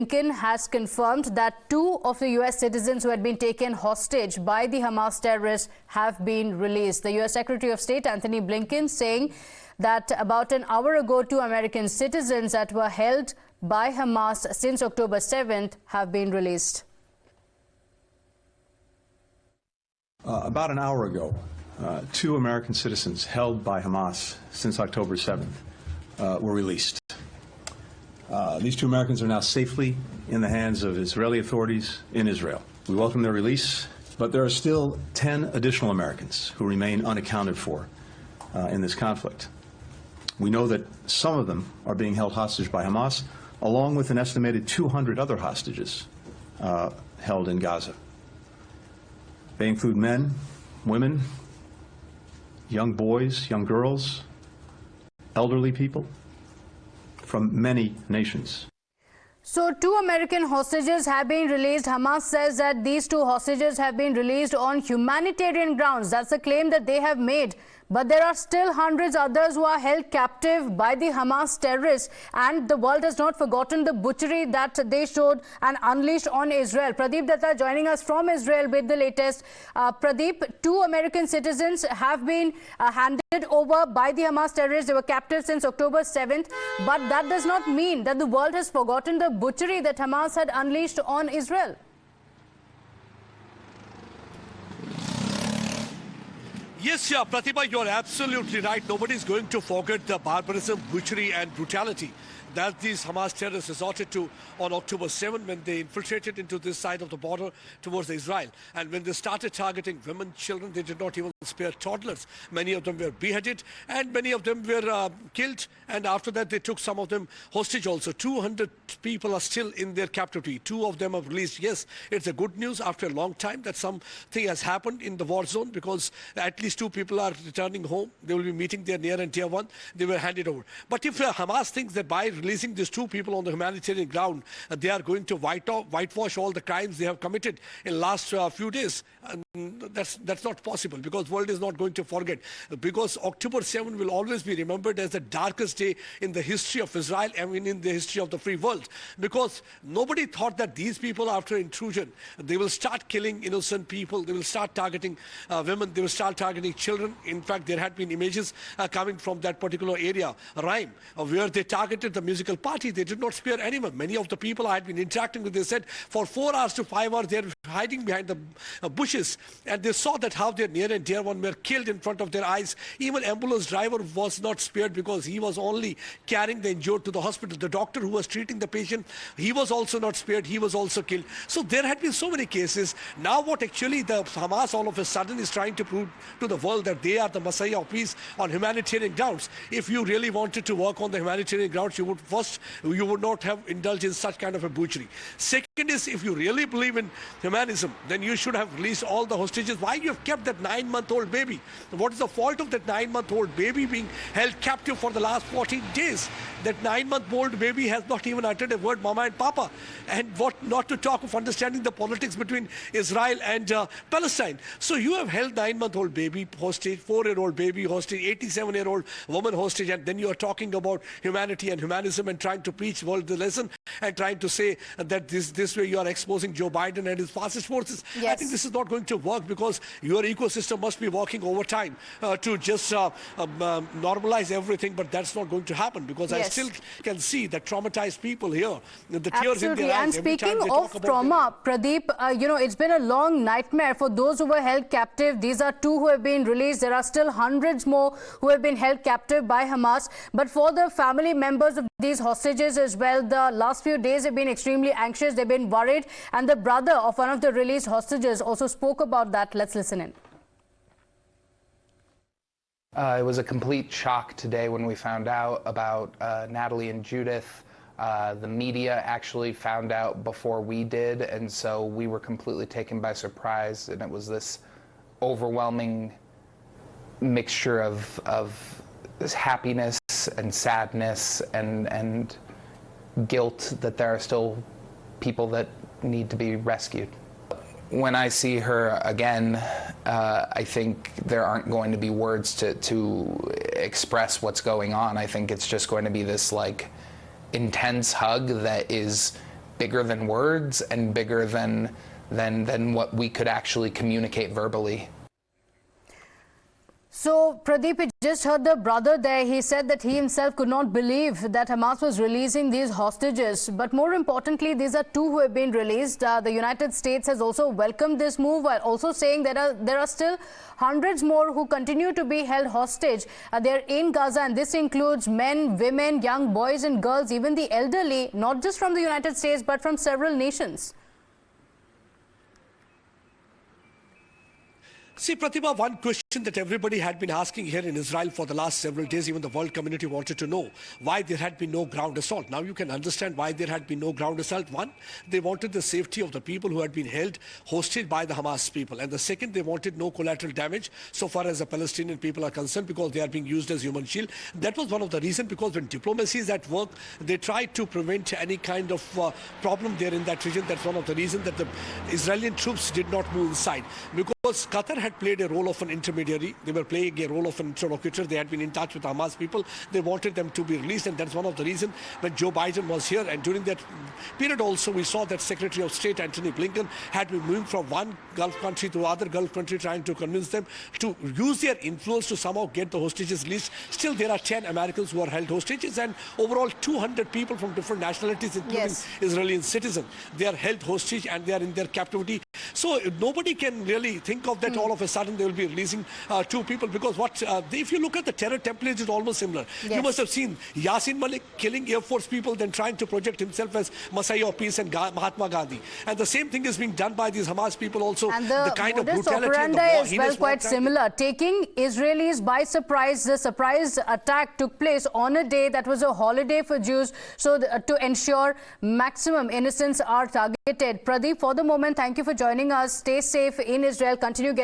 Blinken has confirmed that 2 of the U.S. citizens who had been taken hostage by the Hamas terrorists have been released. The U.S. Secretary of State Antony Blinken saying that about an hour ago, 2 American citizens that were held by Hamas since October 7th have been released. About an hour ago, 2 American citizens held by Hamas since October 7th were released. These 2 Americans are now safely in the hands of Israeli authorities in Israel. We welcome their release, but there are still 10 additional Americans who remain unaccounted for in this conflict. We know that some of them are being held hostage by Hamas, along with an estimated 200 other hostages held in Gaza. They include men, women, young boys, young girls, elderly people from many nations. So 2 American hostages have been released. Hamas says that these 2 hostages have been released on humanitarian grounds. That's a claim that they have made. But there are still hundreds others who are held captive by the Hamas terrorists, and the world has not forgotten the butchery that they showed and unleashed on Israel. Pradeep Datta joining us from Israel with the latest. Pradeep, 2 American citizens have been handed over by the Hamas terrorists. They were captive since October 7th. But that does not mean that the world has forgotten the butchery that Hamas had unleashed on Israel. Yes, yeah, Pratibha, you're absolutely right. Nobody's going to forget the barbarism, butchery and brutality that these Hamas terrorists resorted to on October 7 when they infiltrated into this side of the border towards Israel. And when they started targeting women, children, they did not even spare toddlers. Many of them were beheaded and many of them were killed. And after that, they took some of them hostage also. 200 people are still in their captivity. 2 of them are released. Yes, it's a good news after a long time that something has happened in the war zone, because at least 2 people are returning home. They will be meeting their near and dear one. They were handed over. But if Hamas thinks that by releasing these 2 people on the humanitarian ground, they are going to whitewash all the crimes they have committed in the last few days, that's not possible, because the world is not going to forget. Because October 7 will always be remembered as the darkest day in the history of Israel and in the history of the free world. Because nobody thought that these people, after intrusion, they will start killing innocent people, they will start targeting women, they will start targeting children. In fact, there had been images coming from that particular area, Rime, where they targeted the musical party. They did not spare anyone. Many of the people I had been interacting with, they said for 4 hours to 5 hours they were hiding behind the bushes, and they saw that how their near and dear one were killed in front of their eyes. Even ambulance driver was not spared, because he was only carrying the injured to the hospital. The doctor who was treating the patient, he was also not spared. He was also killed. So there had been so many cases. Now what actually the Hamas all of a sudden is trying to prove to the world that they are the Messiah of peace on humanitarian grounds. If you really wanted to work on the humanitarian grounds, you would not have indulged in such kind of a butchery. Second is, if you really believe in humanism, then you should have released all the hostages. Why you have kept that 9-month-old baby? What is the fault of that 9-month-old baby being held captive for the last 14 days? That 9-month-old baby has not even uttered a word, Mama and Papa. And what not to talk of understanding the politics between Israel and Palestine. So you have held 9-month-old baby hostage, 4-year-old baby hostage, 87-year-old woman hostage, and then you are talking about humanity and humanism and trying to preach world the lesson and trying to say that this way you are exposing Joe Biden and his fascist forces. Yes. I think this is not going to work, because your ecosystem must be working overtime to just normalize everything, but that's not going to happen, because yes. I still can see the traumatized people here, the tears in their eyes. And speaking of trauma, Pradeep, it's been a long nightmare for those who were held captive. These are 2 who have been released. There are still hundreds more who have been held captive by Hamas. But for the family members of these hostages as well, the last few days have been extremely anxious. They've been worried. And the brother of one of the released hostages also spoke about that. Let's listen in. It was a complete shock today when we found out about Natalie and Judith. The media actually found out before we did, and so we were completely taken by surprise, and it was this overwhelming mixture of this happiness and sadness and guilt that there are still people that need to be rescued. When I see her again, I think there aren't going to be words to express what's going on. I think it's just going to be this like intense hug that is bigger than words and bigger than what we could actually communicate verbally. So, Pradeep, you just heard the brother there. He said that he himself could not believe that Hamas was releasing these hostages. But more importantly, these are two who have been released. The United States has also welcomed this move, while also saying that there are still hundreds more who continue to be held hostage. They're in Gaza, and this includes men, women, young boys and girls, even the elderly, not just from the United States, but from several nations. See, Pratibha, one question that everybody had been asking here in Israel for the last several days, even the world community wanted to know why there had been no ground assault. Now you can understand why there had been no ground assault. One, they wanted the safety of the people who had been held hostage by the Hamas people. And the second, they wanted no collateral damage so far as the Palestinian people are concerned, because they are being used as human shield. That was one of the reasons, because when diplomacy is at work, they try to prevent any kind of problem there in that region. That's one of the reasons that the Israeli troops did not move inside, because Qatar had played a role of an intermediary. They were playing a role of an interlocutor. They had been in touch with Hamas people. They wanted them to be released, and that's one of the reasons when Joe Biden was here. And during that period also, we saw that Secretary of State Antony Blinken had been moving from one Gulf country to other Gulf country, trying to convince them to use their influence to somehow get the hostages released. Still, there are 10 Americans who are held hostages, and overall 200 people from different nationalities, including Israeli citizens. They are held hostage and they are in their captivity. So nobody can really think of that all of a sudden they will be releasing two people, because if you look at the terror template, it's almost similar. Yes. You must have seen Yasin Malik killing Air Force people, then trying to project himself as Messiah of Peace and Mahatma Gandhi. And the same thing is being done by these Hamas people also. And the kind of modus brutality operandi is well quite similar. Taking Israelis by surprise, the surprise attack took place on a day that was a holiday for Jews, so to ensure maximum innocents are targeted. Pradeep, for the moment, thank you for joining us. Stay safe in Israel. Continue getting